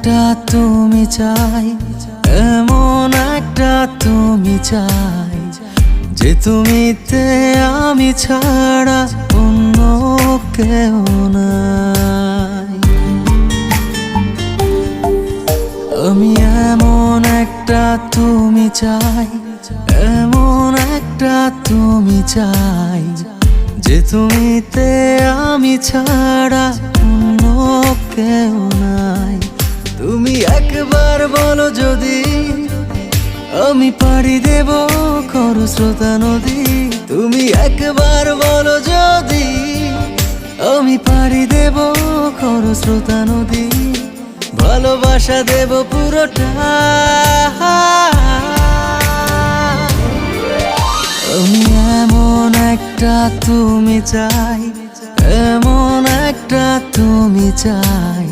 একটা তুমি চাই, এমন একটা তুমি চাই যে তুমিতে আমি ছাড়া অন্য কেউ নাই। আমি এমন একটা তুমি চাই, এমন একটা তুমি চাই যে তুমিতে আমি ছাড়া অন্য কেউ নাই। তুমি একবার বলো যদি আমি পাড়ি দেব খরস্রোতা নদী। তুমি একবার বলো যদি আমি পাড়ি দেব খরস্রোতা নদী। ভালোবাসা দেব পুরোটা। আমি এমন একটা তুমি চাই, এমন একটা তুমি চাই